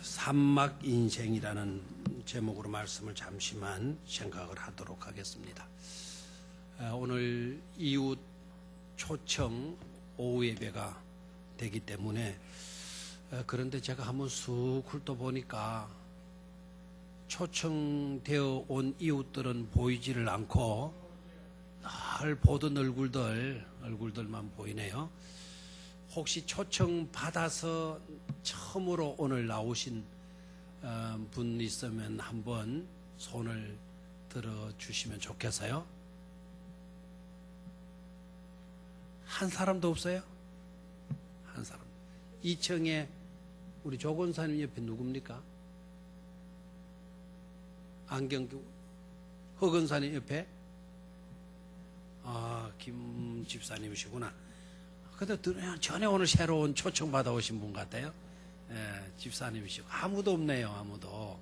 산막 인생이라는 제목으로 말씀을 잠시만 생각을 하도록 하겠습니다. 오늘 이웃 초청 오후 예배가 되기 때문에 그런데 제가 한번 쑥 훑어보니까 초청되어 온 이웃들은 보이지를 않고 늘 보던 얼굴들만 보이네요. 혹시 초청 받아서 처음으로 오늘 나오신 분 있으면 한번 손을 들어주시면 좋겠어요. 한 사람도 없어요? 한 사람. 2층에 우리 조건사님 옆에 누굽니까? 안경규 허건사님 옆에? 김 집사님이시구나. 근데 전에 오늘 새로운 초청 받아오신 분 같아요. 집사님이시고 아무도 없네요. 아무도.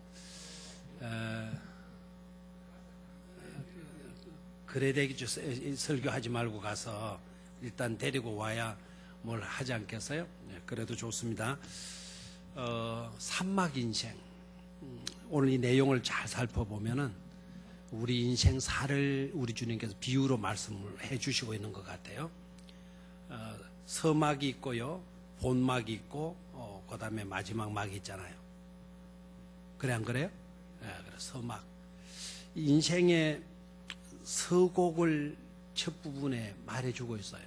그래 되겠죠. 설교하지 말고 가서 일단 데리고 와야 뭘 하지 않겠어요? 그래도 좋습니다. 산막 인생. 오늘 이 내용을 잘 살펴보면은 우리 인생사를 우리 주님께서 비유로 말씀을 해주시고 있는 것 같아요. 서막이 있고요, 본막이 있고, 그 다음에 마지막 막이 있잖아요. 그래, 안 그래요? 그래, 서막. 인생의 서곡을 첫 부분에 말해주고 있어요.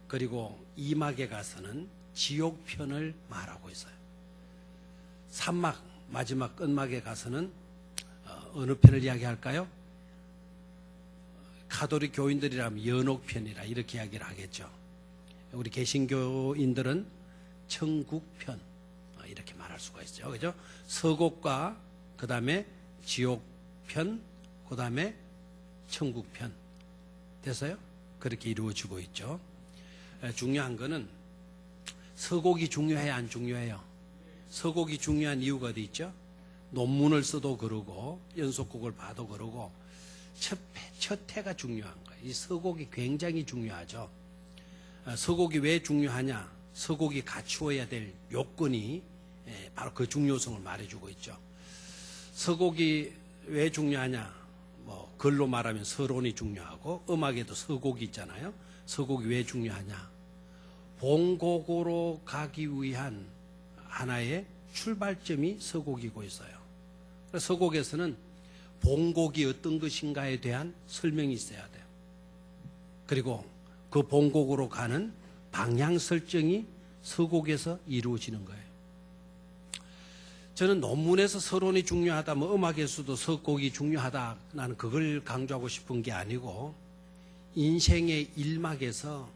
그리고 이 막에 가서는 지옥편을 말하고 있어요. 산막, 마지막 끝막에 가서는 어느 편을 이야기할까요? 가톨릭 교인들이라면 연옥편이라 이렇게 이야기를 하겠죠. 우리 개신교인들은 천국편 이렇게 말할 수가 있죠. 그죠? 서곡과 그 다음에 지옥편, 그 다음에 천국편 됐어요? 그렇게 이루어지고 있죠. 중요한 거는 서곡이 중요해요, 안 중요해요? 서곡이 중요한 이유가 어디 있죠? 논문을 써도 그러고 연속곡을 봐도 그러고 첫 해가 중요한 거예요. 이 서곡이 굉장히 중요하죠. 서곡이 왜 중요하냐? 서곡이 갖추어야 될 요건이 바로 그 중요성을 말해주고 있죠. 서곡이 왜 중요하냐? 뭐 글로 말하면 서론이 중요하고 음악에도 서곡이 있잖아요. 서곡이 왜 중요하냐? 본곡으로 가기 위한 하나의 출발점이 서곡이고 있어요. 그래서 서곡에서는 본곡이 어떤 것인가에 대한 설명이 있어야 돼요. 그리고 그 본곡으로 가는 방향 설정이 서곡에서 이루어지는 거예요. 저는 논문에서 서론이 중요하다, 뭐 음악에서도 서곡이 중요하다, 나는 그걸 강조하고 싶은 게 아니고 인생의 일막에서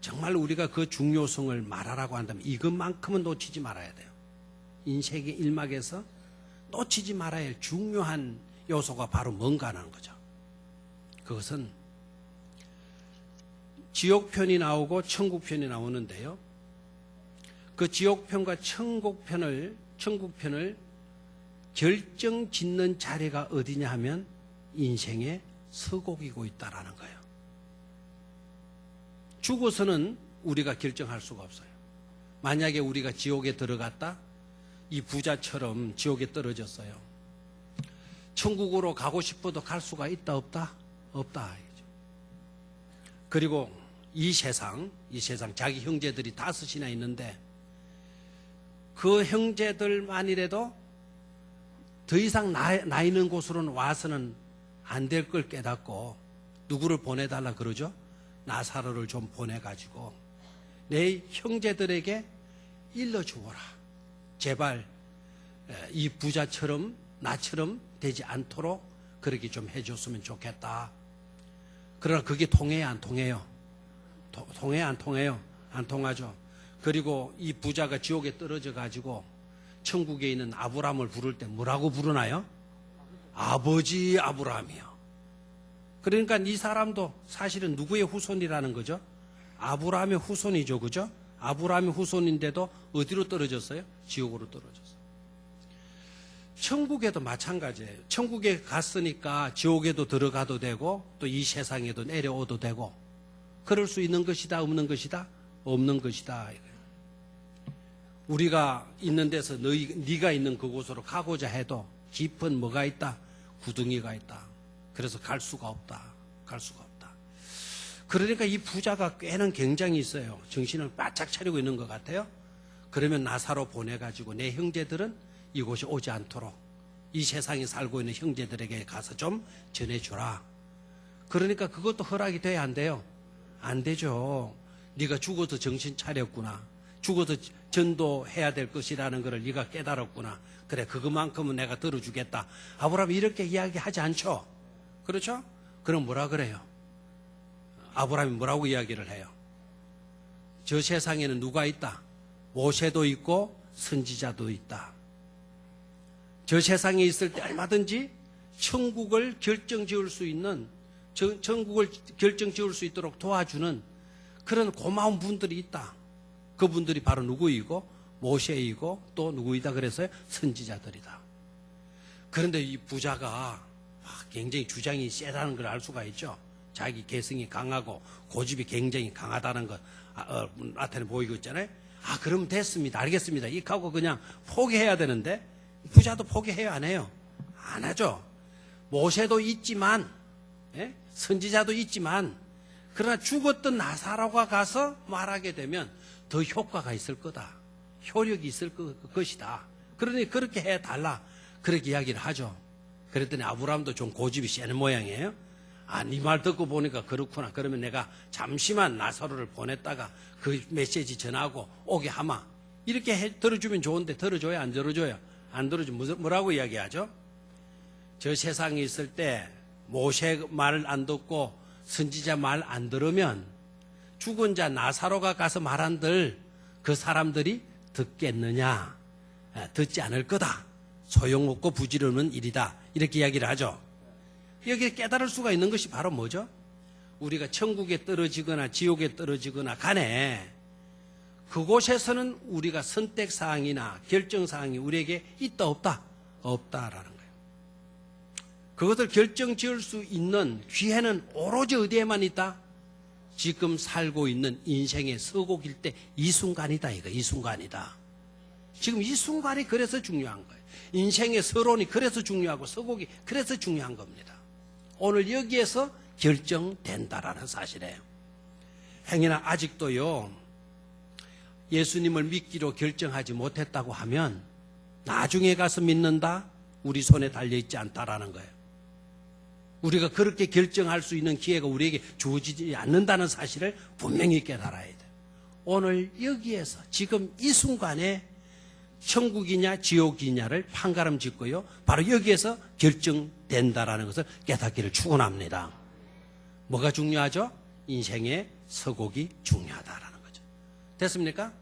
정말 우리가 그 중요성을 말하라고 한다면 이것만큼은 놓치지 말아야 돼요. 인생의 일막에서 놓치지 말아야 할 중요한 요소가 바로 뭔가 하는 거죠. 그것은 지옥편이 나오고 천국편이 나오는데요. 그 지옥편과 천국편을 결정 짓는 자리가 어디냐 하면 인생의 서곡이고 있다라는 거예요. 죽어서는 우리가 결정할 수가 없어요. 만약에 우리가 지옥에 들어갔다, 이 부자처럼 지옥에 떨어졌어요. 천국으로 가고 싶어도 갈 수가 있다, 없다? 없다. 그리고 이 세상 자기 형제들이 5이나 있는데 그 형제들만이라도 더 이상 나 있는 곳으로는 와서는 안 될 걸 깨닫고 누구를 보내달라 그러죠? 나사로를 좀 보내가지고 내 형제들에게 일러주어라. 제발 이 부자처럼 나처럼 되지 않도록 그렇게 좀 해줬으면 좋겠다. 그러나 그게 통해요, 안 통해요? 통해요, 안 통해요? 안 통하죠. 그리고 이 부자가 지옥에 떨어져 가지고 천국에 있는 아브라함을 부를 때 뭐라고 부르나요? 아버지 아브라함이요. 그러니까 이 사람도 사실은 누구의 후손이라는 거죠? 아브라함의 후손이죠, 그죠? 아브라함의 후손인데도 어디로 떨어졌어요? 지옥으로 떨어졌어요. 천국에도 마찬가지예요. 천국에 갔으니까 지옥에도 들어가도 되고 또 이 세상에도 내려오도 되고 그럴 수 있는 것이다, 없는 것이다? 없는 것이다. 우리가 있는 데서 네가 있는 그곳으로 가고자 해도 깊은 뭐가 있다? 구덩이가 있다. 그래서 갈 수가 없다. 갈 수가 없다. 그러니까 이 부자가 꽤는 굉장히 있어요. 정신을 바짝 차리고 있는 것 같아요. 그러면 나사로 보내가지고 내 형제들은 이곳에 오지 않도록 이 세상에 살고 있는 형제들에게 가서 좀 전해주라. 그러니까 그것도 허락이 돼야 안 돼요? 안 되죠. 네가 죽어도 정신 차렸구나. 죽어도 전도해야 될 것이라는 것을 네가 깨달았구나. 그래, 그것만큼은 내가 들어주겠다. 아브라함이 이렇게 이야기하지 않죠? 그렇죠? 그럼 뭐라 그래요? 아브라함이 뭐라고 이야기를 해요? 저 세상에는 누가 있다? 모세도 있고 선지자도 있다. 저 세상에 있을 때 얼마든지 천국을 결정지을 수 있는, 천국을 결정지을 수 있도록 도와주는 그런 고마운 분들이 있다. 그분들이 바로 누구이고 모세이고 또 누구이다 그래서요? 선지자들이다. 그런데 이 부자가 굉장히 주장이 세다는 걸 알 수가 있죠. 자기 개성이 강하고 고집이 굉장히 강하다는 것 나타내 보이고 있잖아요. 그럼 됐습니다. 알겠습니다. 이하고 그냥 포기해야 되는데 부자도 포기해요? 안 해요? 안 하죠. 모세도 있지만 선지자도 있지만 그러나 죽었던 나사로가 가서 말하게 되면 더 효과가 있을 거다. 효력이 있을 것이다. 그러니 그렇게 해달라. 그렇게 이야기를 하죠. 그랬더니 아브라함도 좀 고집이 세는 모양이에요. 네 말 듣고 보니까 그렇구나. 그러면 내가 잠시만 나사로를 보냈다가 그 메시지 전하고 오게 하마. 이렇게 들어주면 좋은데 들어줘요? 안 들어줘요? 안 들어주면 뭐라고 이야기하죠? 저 세상에 있을 때 모세 말 안 듣고 선지자 말 안 들으면 죽은 자 나사로가 가서 말한들 그 사람들이 듣겠느냐? 듣지 않을 거다. 소용없고 부질없는 일이다. 이렇게 이야기를 하죠. 여기에 깨달을 수가 있는 것이 바로 뭐죠? 우리가 천국에 떨어지거나 지옥에 떨어지거나 간에 그곳에서는 우리가 선택사항이나 결정사항이 우리에게 있다 없다? 없다라는 거예요. 그것을 결정 지을 수 있는 기회는 오로지 어디에만 있다? 지금 살고 있는 인생의 서곡일 때 이 순간이다. 이 순간이다. 지금 이 순간이 그래서 중요한 거예요. 인생의 서론이 그래서 중요하고 서곡이 그래서 중요한 겁니다. 오늘 여기에서 결정된다라는 사실이에요. 행여나 아직도요 예수님을 믿기로 결정하지 못했다고 하면 나중에 가서 믿는다? 우리 손에 달려있지 않다라는 거예요. 우리가 그렇게 결정할 수 있는 기회가 우리에게 주어지지 않는다는 사실을 분명히 깨달아야 돼요. 오늘 여기에서 지금 이 순간에 천국이냐 지옥이냐를 판가름 짓고요. 바로 여기에서 결정된다라는 것을 깨닫기를 축원합니다. 뭐가 중요하죠? 인생의 서곡이 중요하다라는 거죠. 됐습니까?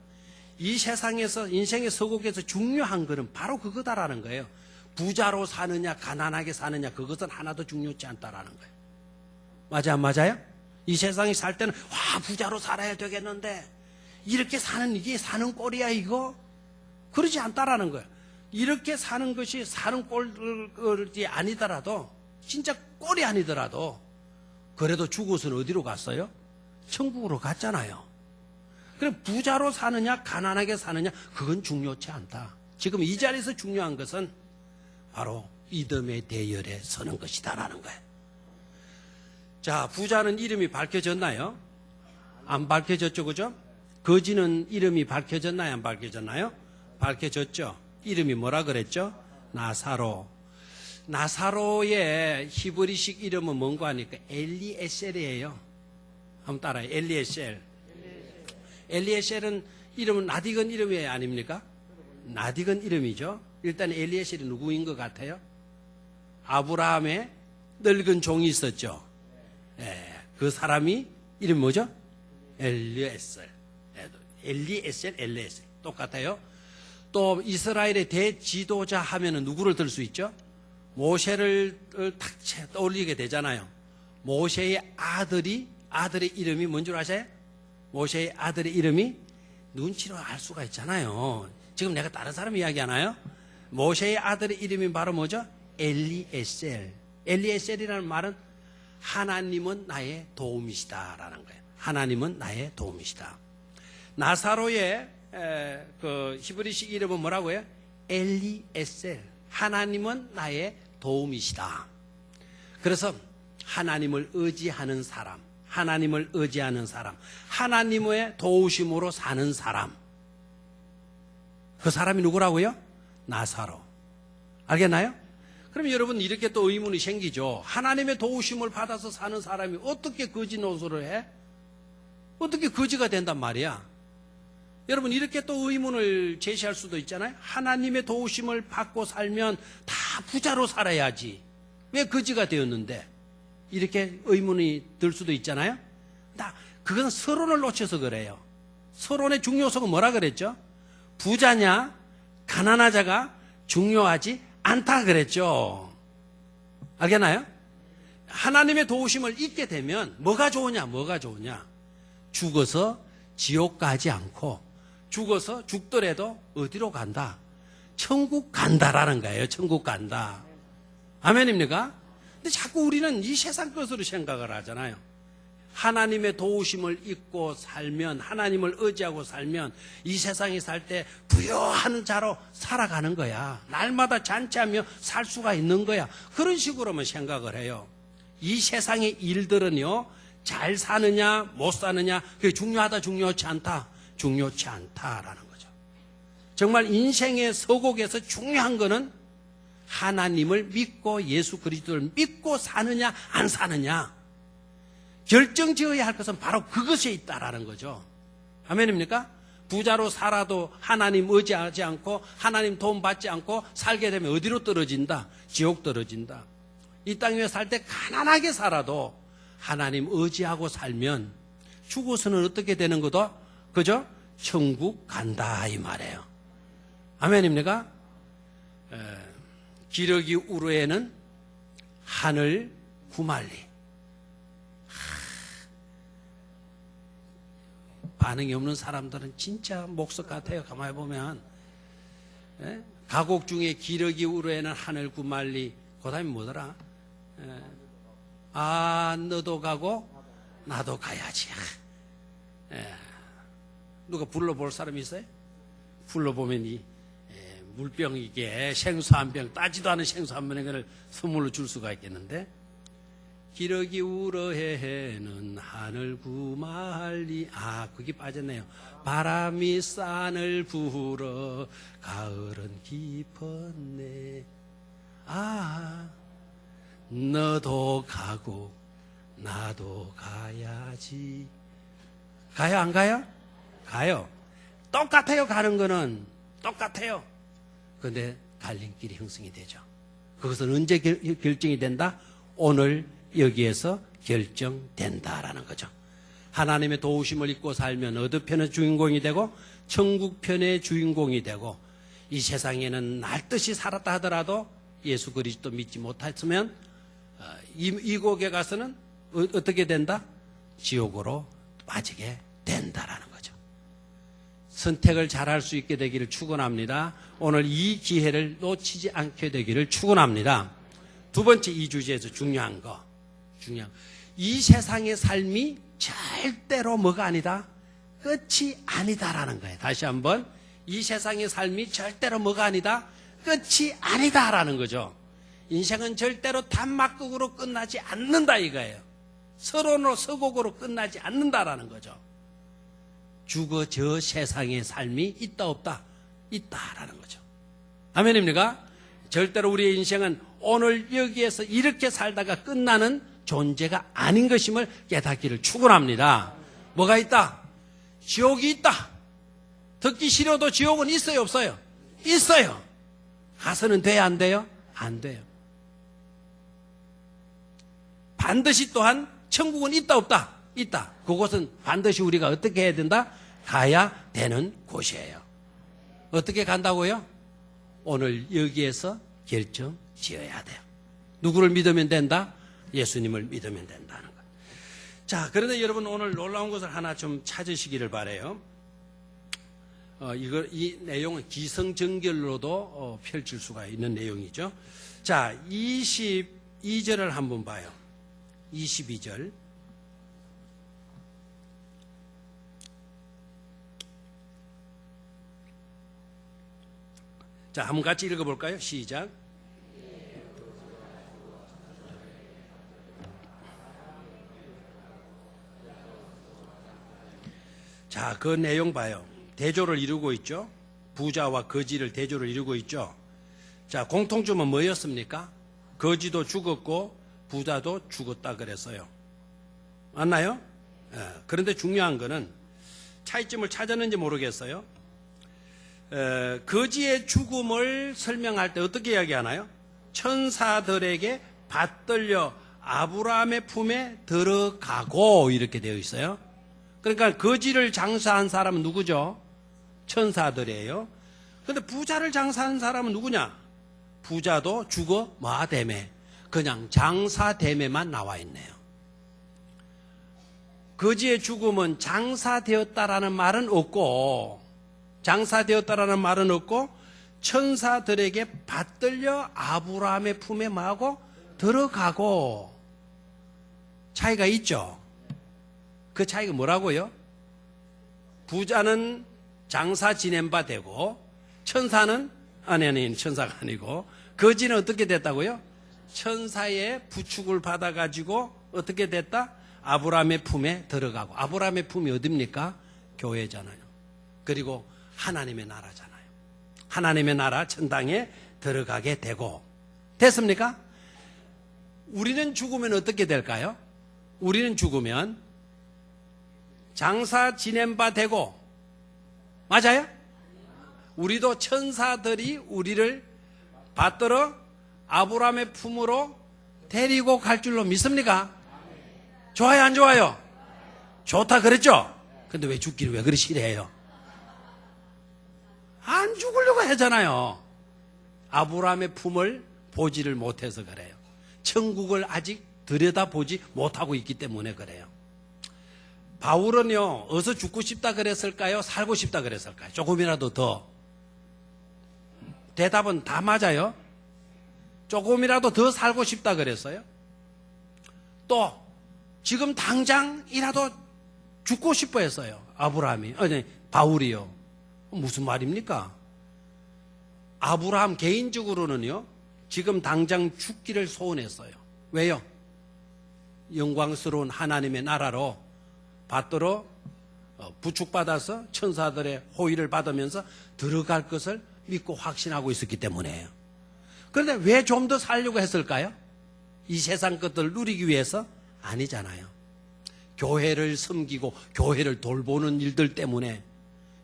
이 세상에서 인생의 서곡에서 중요한 것은 바로 그거다라는 거예요. 부자로 사느냐 가난하게 사느냐 그것은 하나도 중요치 않다라는 거예요. 맞아 안 맞아요? 이 세상에 살 때는 부자로 살아야 되겠는데 이렇게 사는 이게 사는 꼴이야 이거? 그러지 않다라는 거예요. 이렇게 사는 것이 사는 꼴이 아니더라도 진짜 꼴이 아니더라도 그래도 죽어서는 어디로 갔어요? 천국으로 갔잖아요. 그럼 부자로 사느냐 가난하게 사느냐 그건 중요치 않다. 지금 이 자리에서 중요한 것은 바로 이듬의 대열에 서는 것이다라는 거예요. 자, 부자는 이름이 밝혀졌나요? 안 밝혀졌죠, 그죠? 거지는 이름이 밝혀졌나요? 안 밝혀졌나요? 밝혀졌죠. 이름이 뭐라 그랬죠? 나사로. 나사로의 히브리식 이름은 뭔가 하니까 엘리에셀이에요. 한번 따라요. 엘리에셀. 엘리에셀은 이름은 나디건 이름이 아닙니까? 나디건 이름이죠. 일단 엘리에셀이 누구인 것 같아요? 아브라함의 늙은 종이 있었죠. 그 사람이 이름이 뭐죠? 엘리에셀. 엘리에셀. 똑같아요. 또 이스라엘의 대지도자 하면은 누구를 들 수 있죠? 모세를 탁 떠올리게 되잖아요. 모세의 아들의 이름이 뭔 줄 아세요? 모세의 아들의 이름이 눈치로 알 수가 있잖아요. 지금 내가 다른 사람 이야기하나요? 모세의 아들의 이름이 바로 뭐죠? 엘리에셀. 엘리에셀이라는 말은 하나님은 나의 도움이시다라는 거예요. 하나님은 나의 도움이시다. 나사로의 그 히브리식 이름은 뭐라고요? 엘리에셀. 하나님은 나의 도움이시다. 그래서 하나님을 의지하는 사람, 하나님을 의지하는 사람, 하나님의 도우심으로 사는 사람. 그 사람이 누구라고요? 나사로. 알겠나요? 그럼 여러분 이렇게 또 의문이 생기죠. 하나님의 도우심을 받아서 사는 사람이 어떻게 거지 노릇을 해? 어떻게 거지가 된단 말이야? 여러분 이렇게 또 의문을 제시할 수도 있잖아요. 하나님의 도우심을 받고 살면 다 부자로 살아야지. 왜 거지가 되었는데? 이렇게 의문이 들 수도 있잖아요. 그건 서론을 놓쳐서 그래요. 서론의 중요성은 뭐라 그랬죠? 부자냐 가난하자가 중요하지 않다 그랬죠. 알겠나요? 하나님의 도우심을 잊게 되면 뭐가 좋으냐? 죽어서 지옥 가지 않고 죽어서 죽더라도 어디로 간다? 천국 간다라는 거예요. 천국 간다. 아멘입니까? 근데 자꾸 우리는 이 세상 것으로 생각을 하잖아요. 하나님의 도우심을 잊고 살면, 하나님을 의지하고 살면 이 세상에 살 때 부유한 자로 살아가는 거야. 날마다 잔치하며 살 수가 있는 거야. 그런 식으로만 생각을 해요. 이 세상의 일들은요, 잘 사느냐 못 사느냐 그게 중요하다 중요하지 않다, 중요치 않다라는 거죠. 정말 인생의 서곡에서 중요한 거는 하나님을 믿고 예수 그리스도를 믿고 사느냐 안 사느냐, 결정지어야 할 것은 바로 그것에 있다라는 거죠. 아멘입니까? 부자로 살아도 하나님 의지하지 않고 하나님 도움 받지 않고 살게 되면 어디로 떨어진다? 지옥 떨어진다. 이 땅 위에 살 때 가난하게 살아도 하나님 의지하고 살면 죽어서는 어떻게 되는 거도? 그죠? 천국 간다 이 말이에요. 아멘입니까? 기러기 우르에는 하늘 구말리. 반응이 없는 사람들은 진짜 목석 같아요. 가만히 보면. 가곡 중에 기러기 우르에는 하늘 구말리. 그 다음에 뭐더라? 너도 가고 나도 가야지. 누가 불러볼 사람이 있어요? 불러보면 이 물병이게 생수 한 병, 따지도 않은 생수 한 병을 선물로 줄 수가 있겠는데, 기러기 우러해는 하늘 구말리. 그게 빠졌네요. 바람이 산을 불어 가을은 깊었네. 너도 가고 나도 가야지. 가요 안 가요? 가요. 똑같아요. 가는 거는 똑같아요. 그런데 갈림길이 형성이 되죠. 그것은 언제 결정이 된다? 오늘 여기에서 결정된다라는 거죠. 하나님의 도우심을 잊고 살면 어느 편의 주인공이 되고 천국 편의 주인공이 되고, 이 세상에는 날듯이 살았다 하더라도 예수 그리스도 믿지 못했으면 이곳에 가서는 어떻게 된다? 지옥으로 빠지게 된다라는 거죠. 선택을 잘할 수 있게 되기를 축원합니다. 오늘 이 기회를 놓치지 않게 되기를 축원합니다. 두 번째, 이 주제에서 중요한 거. 이 세상의 삶이 절대로 뭐가 아니다? 끝이 아니다라는 거예요. 다시 한번, 이 세상의 삶이 절대로 뭐가 아니다? 끝이 아니다라는 거죠. 인생은 절대로 단막극으로 끝나지 않는다 이거예요. 서론으로 서곡으로 끝나지 않는다라는 거죠. 죽어 저 세상의 삶이 있다 없다? 있다라는 거죠. 아멘입니까? 절대로 우리의 인생은 오늘 여기에서 이렇게 살다가 끝나는 존재가 아닌 것임을 깨닫기를 축원합니다. 뭐가 있다? 지옥이 있다. 듣기 싫어도 지옥은 있어요 없어요? 있어요. 가서는 돼야 안 돼요? 안 돼요. 반드시 또한 천국은 있다 없다? 있다. 그곳은 반드시 우리가 어떻게 해야 된다? 가야 되는 곳이에요. 어떻게 간다고요? 오늘 여기에서 결정 지어야 돼요. 누구를 믿으면 된다? 예수님을 믿으면 된다는 것. 자, 그런데 여러분 오늘 놀라운 것을 하나 좀 찾으시기를 바라요. 이 내용은 기성정결로도 펼칠 수가 있는 내용이죠. 자, 22절을 한번 봐요. 22절. 자, 한번 같이 읽어볼까요? 시작. 자, 그 내용 봐요. 대조를 이루고 있죠. 부자와 거지를 대조를 이루고 있죠. 자, 공통점은 뭐였습니까? 거지도 죽었고 부자도 죽었다 그랬어요. 맞나요? 그런데 중요한 거는 차이점을 찾았는지 모르겠어요. 거지의 죽음을 설명할 때 어떻게 이야기하나요? 천사들에게 받들려 아브라함의 품에 들어가고 이렇게 되어 있어요. 그러니까 거지를 장사한 사람은 누구죠? 천사들이에요. 그런데 부자를 장사한 사람은 누구냐? 부자도 죽어 마되매, 그냥 장사되매만 나와 있네요. 거지의 죽음은 장사되었다라는 말은 없고, 장사되었다라는 말은 없고, 천사들에게 받들려 아브라함의 품에 마고 들어가고, 차이가 있죠. 그 차이가 뭐라고요? 부자는 장사 지낸 바 되고, 천사는, 아니, 천사가 아니고, 거지는 어떻게 됐다고요? 천사의 부축을 받아가지고, 어떻게 됐다? 아브라함의 품에 들어가고, 아브라함의 품이 어딥니까? 교회잖아요. 그리고 하나님의 나라잖아요. 하나님의 나라 천당에 들어가게 되고, 됐습니까? 우리는 죽으면 어떻게 될까요? 우리는 죽으면 장사 지낸 바 되고, 맞아요? 우리도 천사들이 우리를 받들어 아브라함의 품으로 데리고 갈 줄로 믿습니까? 좋아요, 안 좋아요? 좋다 그랬죠? 근데 왜 죽기를 왜 그리 싫어해요? 안 죽으려고 하잖아요. 아브라함의 품을 보지를 못해서 그래요. 천국을 아직 들여다보지 못하고 있기 때문에 그래요. 바울은요, 어서 죽고 싶다 그랬을까요? 살고 싶다 그랬을까요? 조금이라도 더. 대답은 다 맞아요. 조금이라도 더 살고 싶다 그랬어요. 또 지금 당장이라도 죽고 싶어 했어요. 아브라함이, 아니 바울이요. 무슨 말입니까? 아브라함 개인적으로는요, 지금 당장 죽기를 소원했어요. 왜요? 영광스러운 하나님의 나라로 받들어 부축받아서 천사들의 호의를 받으면서 들어갈 것을 믿고 확신하고 있었기 때문에요. 그런데 왜 좀 더 살려고 했을까요? 이 세상 것들을 누리기 위해서? 아니잖아요. 교회를 섬기고 교회를 돌보는 일들 때문에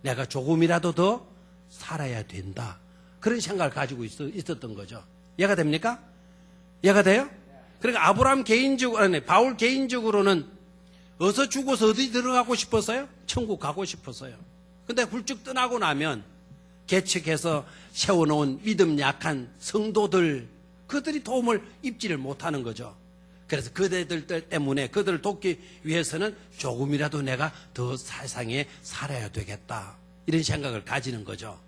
내가 조금이라도 더 살아야 된다, 그런 생각을 가지고 있었던 거죠. 이해가 됩니까? 이해가 돼요? 그러니까 아브라함 개인적으로, 아니, 바울 개인적으로는 어서 죽어서 어디 들어가고 싶었어요? 천국 가고 싶었어요. 근데 훌쩍 떠나고 나면 개척해서 세워놓은 믿음 약한 성도들, 그들이 도움을 입지를 못하는 거죠. 그래서 그대들 때문에 그들을 돕기 위해서는 조금이라도 내가 더 세상에 살아야 되겠다, 이런 생각을 가지는 거죠.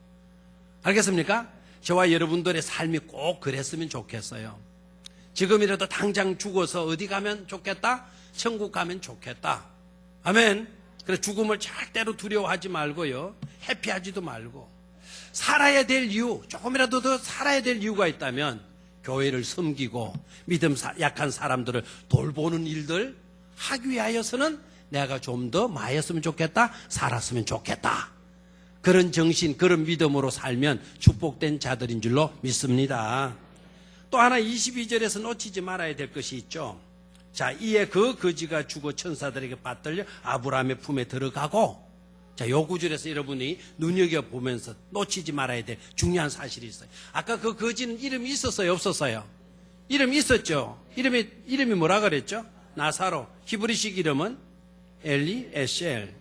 알겠습니까? 저와 여러분들의 삶이 꼭 그랬으면 좋겠어요. 지금이라도 당장 죽어서 어디 가면 좋겠다? 천국 가면 좋겠다. 아멘. 그래서 죽음을 절대로 두려워하지 말고요, 회피하지도 말고, 살아야 될 이유, 조금이라도 더 살아야 될 이유가 있다면 교회를 섬기고 믿음 약한 사람들을 돌보는 일들 하기 위하여서는 내가 좀 더 마였으면 좋겠다, 살았으면 좋겠다, 그런 정신, 그런 믿음으로 살면 축복된 자들인 줄로 믿습니다. 또 하나 22절에서 놓치지 말아야 될 것이 있죠. 자, 이에 그 거지가 죽어 천사들에게 받들려 아브라함의 품에 들어가고, 자, 요 구절에서 여러분이 눈여겨보면서 놓치지 말아야 될 중요한 사실이 있어요. 아까 그 거지는 이름이 있었어요, 없었어요? 이름이 있었죠. 이름이 뭐라 그랬죠? 나사로. 히브리식 이름은 엘리 에셀.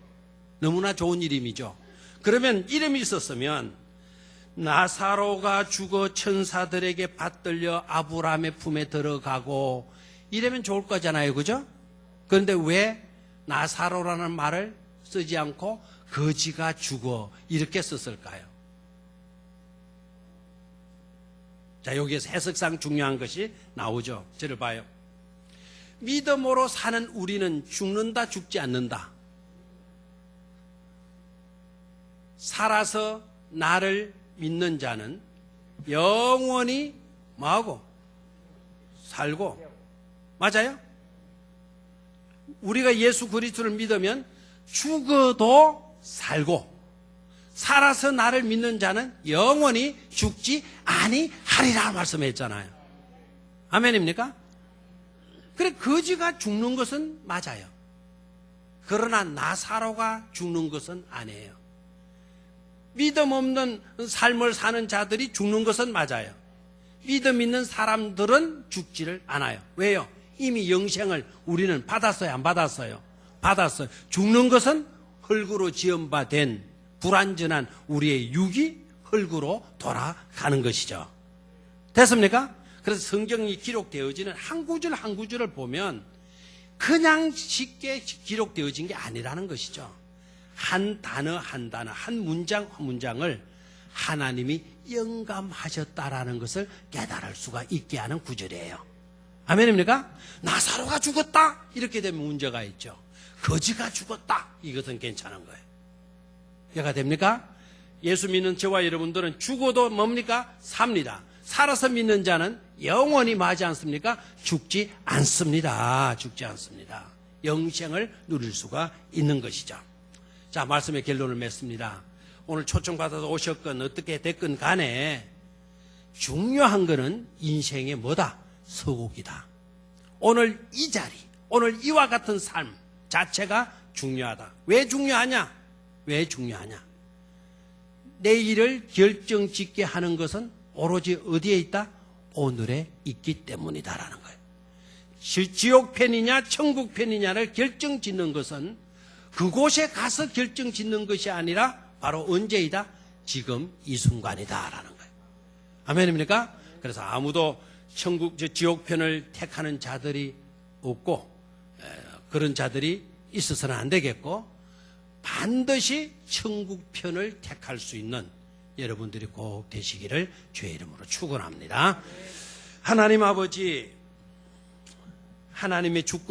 너무나 좋은 이름이죠. 그러면 이름이 있었으면 나사로가 죽어 천사들에게 받들려 아브라함의 품에 들어가고 이러면 좋을 거잖아요, 그죠? 그런데 왜 나사로라는 말을 쓰지 않고 거지가 죽어 이렇게 썼을까요? 자, 여기에서 해석상 중요한 것이 나오죠. 저를 봐요. 믿음으로 사는 우리는 죽는다, 죽지 않는다. 살아서 나를 믿는 자는 영원히 뭐하고? 살고. 맞아요? 우리가 예수 그리스도를 믿으면 죽어도 살고 살아서 나를 믿는 자는 영원히 죽지 아니하리라 말씀했잖아요. 아멘입니까? 그래 거지가 죽는 것은 맞아요. 그러나 나사로가 죽는 것은 아니에요. 믿음 없는 삶을 사는 자들이 죽는 것은 맞아요. 믿음 있는 사람들은 죽지를 않아요. 왜요? 이미 영생을 우리는 받았어요? 안 받았어요? 받았어요. 죽는 것은 흙으로 지음바된 불완전한 우리의 육이 흙으로 돌아가는 것이죠. 됐습니까? 그래서 성경이 기록되어지는 한 구절 한 구절을 보면 그냥 쉽게 기록되어진 게 아니라는 것이죠. 한 단어 한 단어, 한 문장 한 문장을 하나님이 영감하셨다라는 것을 깨달을 수가 있게 하는 구절이에요. 아멘입니까? 나사로가 죽었다 이렇게 되면 문제가 있죠. 거지가 죽었다 이것은 괜찮은 거예요. 이해가 됩니까? 예수 믿는 저와 여러분들은 죽어도 뭡니까? 삽니다. 살아서 믿는 자는 영원히 뭐하지 않습니까? 죽지 않습니다. 죽지 않습니다. 영생을 누릴 수가 있는 것이죠. 자, 말씀의 결론을 맺습니다. 오늘 초청받아서 오셨건 어떻게 됐건 간에 중요한 거는 인생의 뭐다? 서곡이다. 오늘 이 자리, 오늘 이와 같은 삶 자체가 중요하다. 왜 중요하냐? 왜 중요하냐? 내일을 결정짓게 하는 것은 오로지 어디에 있다? 오늘에 있기 때문이다라는 거예요. 지옥편이냐 천국편이냐를 결정짓는 것은 그곳에 가서 결정짓는 것이 아니라 바로 언제이다? 지금 이 순간이다라는 거예요. 아멘입니까? 그래서 아무도 지옥편을 택하는 자들이 없고 그런 자들이 있어서는 안 되겠고 반드시 천국편을 택할 수 있는 여러분들이 꼭 되시기를 주의 이름으로 축원합니다. 하나님 아버지, 하나님의 주권